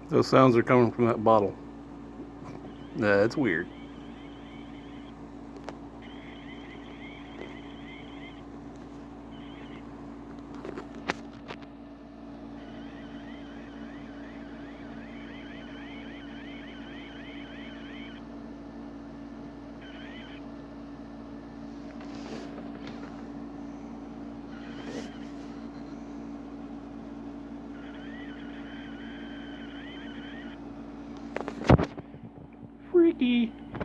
Those sounds are coming from that bottle. Nah, it's weird. Freaky.